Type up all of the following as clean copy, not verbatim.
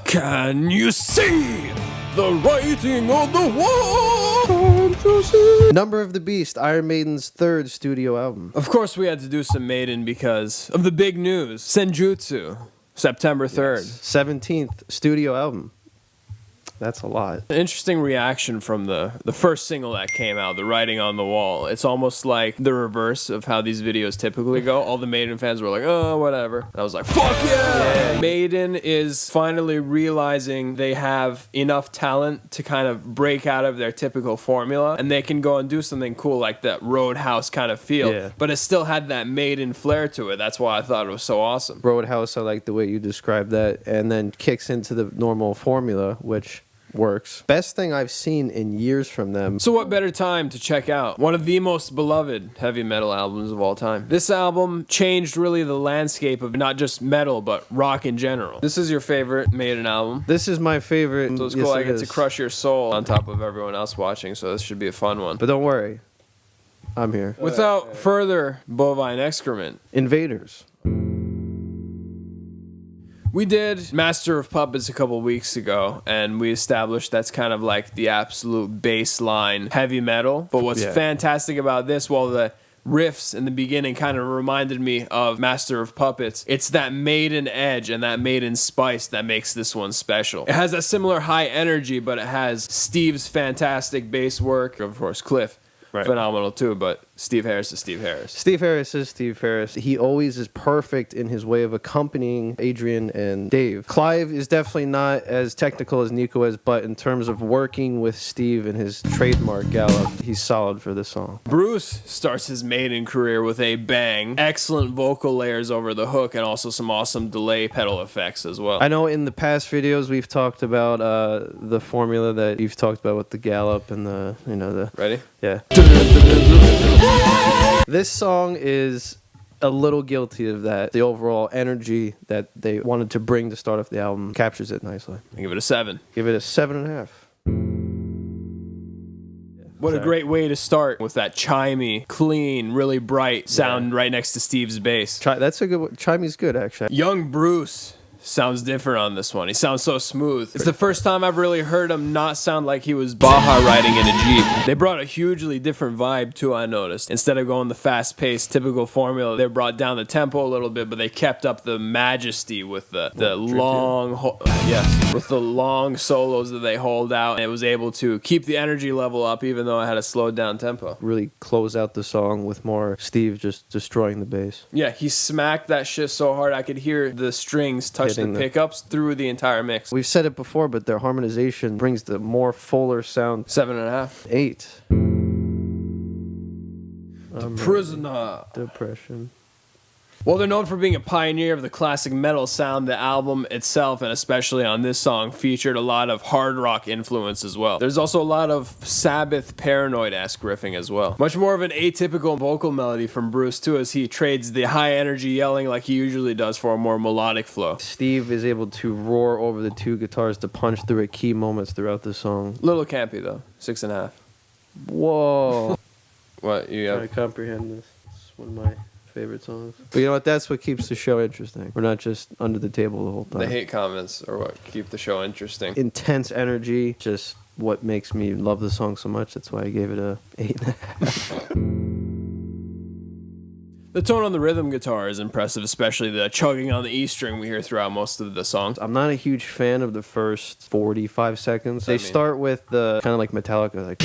Can you see the writing on the wall? Number of the Beast, Iron Maiden's third studio album. Of course, we had to do some Maiden because of the big news. Senjutsu, September 3rd. 17th studio album. That's a lot. An interesting reaction from the first single that came out, the writing on the wall. It's almost like the reverse of how these videos typically go. All the Maiden fans were like, oh, whatever. And I was like, fuck yeah! Maiden is finally realizing they have enough talent to kind of break out of their typical formula, and they can go and do something cool like that Roadhouse kind of feel. Yeah. But it still had that Maiden flair to it. That's why I thought it was so awesome. Roadhouse, I like the way you described that, and then kicks into the normal formula, which works. Best thing I've seen in years from them. So what better time to check out one of the most beloved heavy metal albums of all time. This album changed really the landscape of not just metal, but rock in general. This is your favorite Maiden album. This is my favorite. So it's cool I get to crush your soul on top of everyone else watching, so this should be a fun one. But don't worry, I'm here. Without further bovine excrement. Invaders. We did Master of Puppets a couple weeks ago, and we established that's kind of like the absolute baseline heavy metal. But what's fantastic about this, while the riffs in the beginning kind of reminded me of Master of Puppets, it's that Maiden edge and that Maiden spice that makes this one special. It has a similar high energy, but it has Steve's fantastic bass work. Of course, Cliff. Right. Phenomenal too, but Steve Harris is Steve Harris. Steve Harris is Steve Harris. He always is perfect in his way of accompanying Adrian and Dave. Clive is definitely not as technical as Nicko is, but in terms of working with Steve and his trademark gallop, he's solid for this song. Bruce starts his Maiden career with a bang. Excellent vocal layers over the hook and also some awesome delay pedal effects as well. I know in the past videos we've talked about the formula that you've talked about with the gallop and the, you know, the... Ready? Yeah. This song is a little guilty of that. The overall energy that they wanted to bring to start off the album captures it nicely. I give it a 7. Give it a 7.5. What a great way to start with that chimey, clean, really bright sound right next to Steve's bass. That's a good one. Chimey's good, actually. Young Bruce sounds different on this one. He sounds so smooth. It's the first time I've really heard him not sound like he was Baja riding in a Jeep. They brought a hugely different vibe too, I noticed. Instead of going the fast-paced, typical formula, they brought down the tempo a little bit, but they kept up the majesty with the long solos that they hold out, and it was able to keep the energy level up even though it had a slowed down tempo. Really close out the song with more Steve just destroying the bass. Yeah, he smacked that shit so hard I could hear the strings touch the pickups through the entire mix. We've said it before, but their harmonization brings the more fuller sound. 7.5. 8. Prisoner. Depression. Well, they're known for being a pioneer of the classic metal sound. The album itself, and especially on this song, featured a lot of hard rock influence as well. There's also a lot of Sabbath Paranoid-esque riffing as well. Much more of an atypical vocal melody from Bruce, too, as he trades the high energy yelling like he usually does for a more melodic flow. Steve is able to roar over the two guitars to punch through at key moments throughout the song. Little campy, though. 6.5. Whoa. What? You have... I comprehend this. It's one of my favorite songs. But you know what? That's what keeps the show interesting. We're not just under the table the whole time. The hate comments are what keep the show interesting. Intense energy, just what makes me love the song so much. That's why I gave it a 8.5. The tone on the rhythm guitar is impressive, especially the chugging on the E string we hear throughout most of the songs. I'm not a huge fan of the first 45 seconds. They start with the kind of like Metallica, like,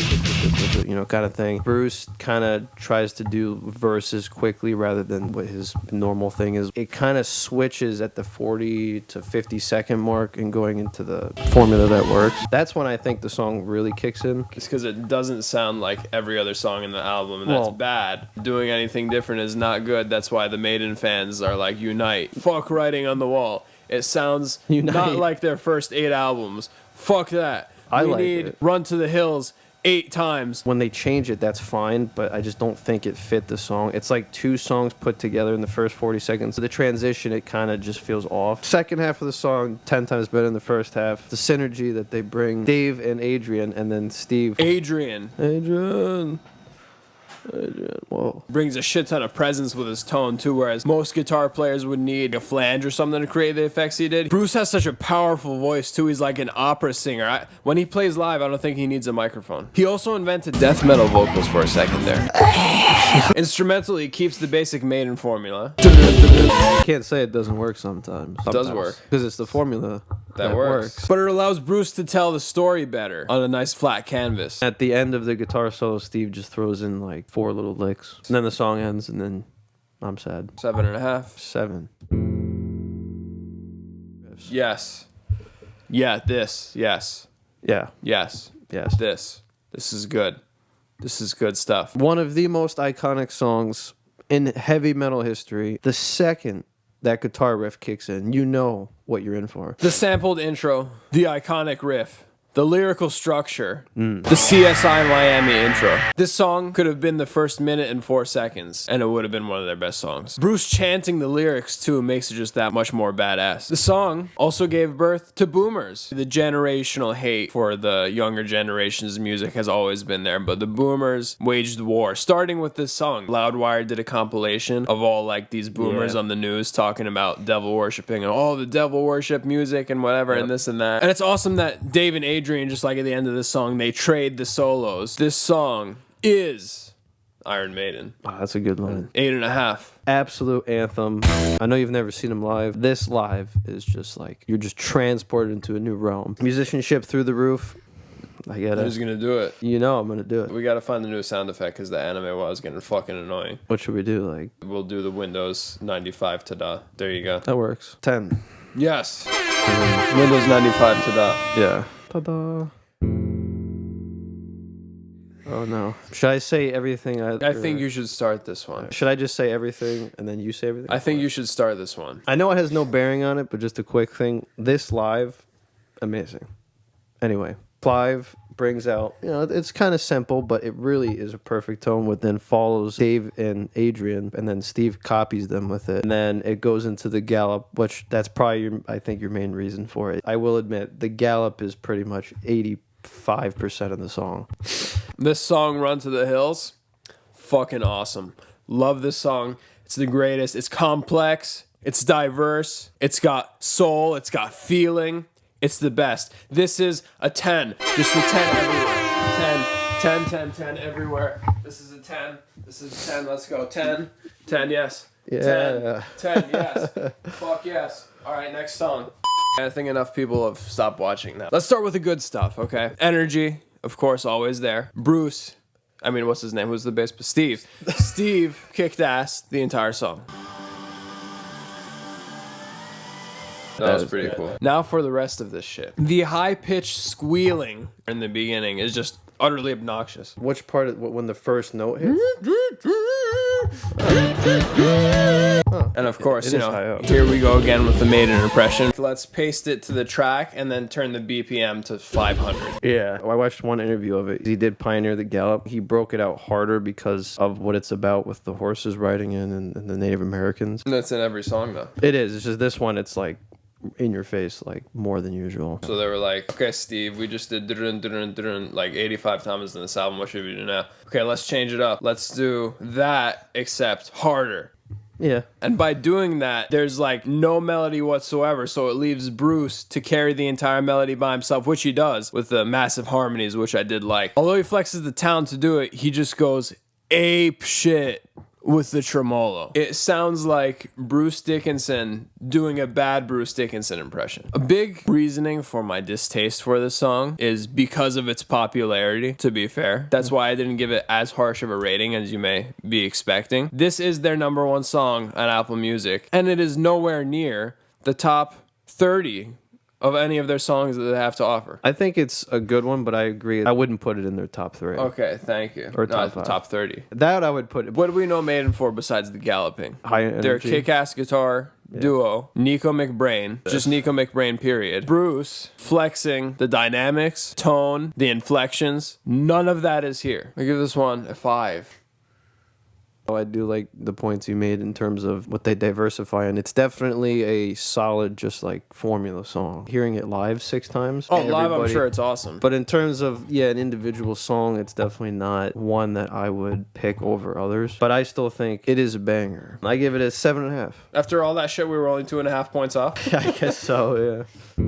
you know, kind of thing. Bruce kind of tries to do verses quickly rather than what his normal thing is. It kind of switches at the 40 to 50 second mark and going into the formula that works. That's when I think the song really kicks in. It's because it doesn't sound like every other song in the album, and that's bad. Doing anything different is not good. That's why the Maiden fans are like, unite. Fuck writing on the wall. It sounds not like their first 8 albums. Fuck that. We need Run to the Hills 8 times. When they change it, that's fine, but I just don't think it fit the song. It's like 2 songs put together in the first 40 seconds. The transition, it kind of just feels off. Second half of the song, 10 times better than the first half. The synergy that they bring, Dave and Adrian, and then Steve. Adrian. Adrian, whoa. Brings a shit ton of presence with his tone too, whereas most guitar players would need a flange or something to create the effects he did. Bruce has such a powerful voice too. He's like an opera singer. When he plays live, I don't think he needs a microphone. He also invented death metal vocals for a second there. Instrumentally, he keeps the basic Maiden formula. You can't say it doesn't work sometimes. It does work. Because it's the formula that works. But it allows Bruce to tell the story better on a nice flat canvas. At the end of the guitar solo, Steve just throws in like 4 little licks. And then the song ends, and then I'm sad. 7.5. 7. Yes. Yeah, this. Yes. Yeah. Yes. Yes. This. This is good. This is good stuff. One of the most iconic songs in heavy metal history. The second that guitar riff kicks in, you know what you're in for. The sampled intro, the iconic riff, the lyrical structure, the CSI Miami intro. This song could have been the first minute and 4 seconds, and it would have been one of their best songs. Bruce chanting the lyrics, too, makes it just that much more badass. The song also gave birth to boomers. The generational hate for the younger generation's music has always been there, but the boomers waged war, starting with this song. Loudwire did a compilation of all, like, these boomers on the news talking about devil worshipping and all the devil worship music and whatever and this and that. And it's awesome that Dave and Adrian, just like at the end of this song, they trade the solos. This song is Iron Maiden. Oh, that's a good line. 8.5. Absolute anthem. I know you've never seen him live. This live is just like, you're just transported into a new realm. Musicianship through the roof. I get it. Who's gonna do it? You know I'm gonna do it. We gotta find the new sound effect because the anime was getting fucking annoying. What should we do? Like, we'll do the Windows 95 ta-da. There you go. That works. 10. Yes. Windows 95 ta-da. Yeah. Ta-da. Oh no. Should I say everything? I think you should start this one. Should I just say everything and then you say everything? I think you should start this one. I know it has no bearing on it, but just a quick thing. This live, amazing. Anyway, Clive brings out, you know, it's kind of simple, but it really is a perfect tone, which then follows Dave and Adrian, and then Steve copies them with it. And then it goes into the gallop, which that's probably, I think, your main reason for it. I will admit, the gallop is pretty much 85% of the song. This song, Run to the Hills, fucking awesome. Love this song. It's the greatest. It's complex. It's diverse. It's got soul. It's got feeling. It's the best. This is a 10. Just a 10 everywhere. 10, 10, 10, 10 everywhere. This is a 10. This is a 10. Let's go. 10. 10, yes. Yeah. 10, 10, yes. Fuck yes. All right, next song. I think enough people have stopped watching now. Let's start with the good stuff, okay? Energy, of course, always there. Bruce, I mean, what's his name? Who's the bass? Steve. Steve kicked ass the entire song. That was pretty cool. Now for the rest of this shit. The high-pitched squealing in the beginning is just utterly obnoxious. Which part, when the first note hits? And of course, you know, here we go again with the Maiden impression. Let's paste it to the track and then turn the BPM to 500. Yeah. I watched one interview of it. He did pioneer the gallop. He broke it out harder because of what it's about with the horses riding in and the Native Americans. That's in every song, though. It is. It's just this one, it's like in your face, like more than usual. So they were like, okay, Steve, we just did like 85 times in this album. What should we do now? Okay, let's change it up. Let's do that, except harder. Yeah. And by doing that, there's like no melody whatsoever, so it leaves Bruce to carry the entire melody by himself, which he does with the massive harmonies, which I did like. Although he flexes the talent to do it, he just goes ape shit with the tremolo. It sounds like Bruce Dickinson doing a bad Bruce Dickinson impression. A big reasoning for my distaste for this song is because of its popularity, to be fair. That's why I didn't give it as harsh of a rating as you may be expecting. This is their #1 song on Apple Music, and it is nowhere near the top 30 of any of their songs that they have to offer. I think it's a good one, but I agree. I wouldn't put it in their top 3. Okay, thank you. Or top 5. Top 30. That I would put it. What do we know Maiden for besides the galloping? High energy. Their kick-ass guitar duo, nicko mcbrain, just nicko mcbrain, period. Bruce flexing the dynamics, tone, the inflections. None of that is here. I give this one a 5. I do like the points you made in terms of what they diversify, and it's definitely a solid, just like formula song. Hearing it live 6 times. Oh, live, I'm sure it's awesome. But in terms of, an individual song, it's definitely not one that I would pick over others. But I still think it is a banger. I give it a 7.5. After all that shit, we were only 2.5 points off. I guess so, yeah.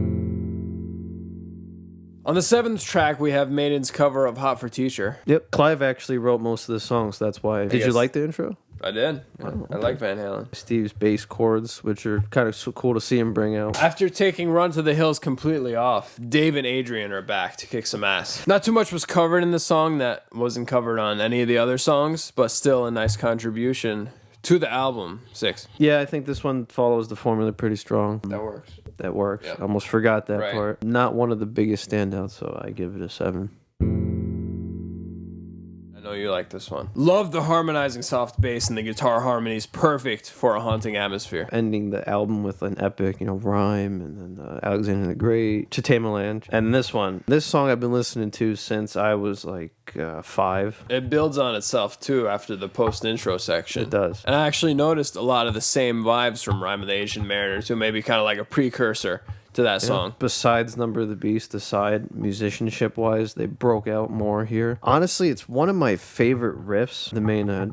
On the 7th track, we have Maiden's cover of Hot for Teacher. Yep. Clive actually wrote most of the songs, that's why. Did you like the intro? I did. Yeah. Oh, okay. I like Van Halen. Steve's bass chords, which are kind of so cool to see him bring out. After taking Run to the Hills completely off, Dave and Adrian are back to kick some ass. Not too much was covered in the song that wasn't covered on any of the other songs, but still a nice contribution to the album. 6. Yeah, I think this one follows the formula pretty strong. That works. Yep. Almost forgot that part. Not one of the biggest standouts, so I give it a 7. I know you like this one. Love the harmonizing soft bass and the guitar harmonies. Perfect for a haunting atmosphere. Ending the album with an epic, rime, and then Alexander the Great, Chitamaland. And this song I've been listening to since I was like 5. It builds on itself too after the post-intro section. It does. And I actually noticed a lot of the same vibes from Rime of the Asian Mariner too, maybe kind of like a precursor to that song. Besides Number of the Beast aside, musicianship wise, they broke out more here. Honestly, it's one of my favorite riffs. The main I'm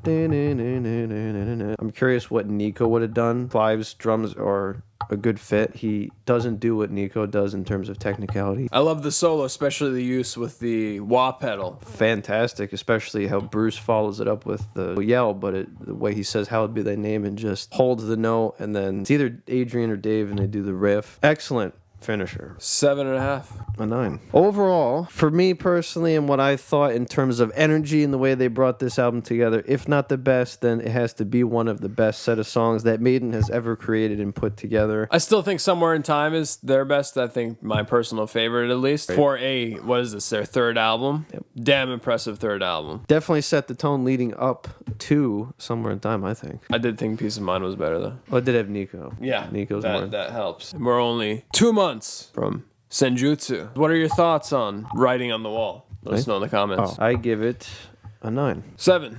curious what Nicko would have done. Clive's drums are a good fit. He doesn't do what Nicko does in terms of technicality. I love the solo, especially the use with the wah pedal. Fantastic, especially how Bruce follows it up with the yell, but the way he says "Hallowed Be Thy Name" and just holds the note, and then it's either Adrian or Dave, and they do the riff. Excellent finisher. 7.5. A 9. Overall, for me personally, and what I thought in terms of energy and the way they brought this album together, if not the best, then it has to be one of the best set of songs that Maiden has ever created and put together. I still think Somewhere in Time is their best. I think my personal favorite, at least. For their 3rd album. Yep. Damn impressive 3rd album. Definitely set the tone leading up to Somewhere in Time, I think. I did think Peace of Mind was better, though. Well, it did have Nicko. Yeah, Nicko's more. That helps. We're only 2 months from Senjutsu. What are your thoughts on Writing on the Wall? Let us know in the comments. I give it a 9. 7.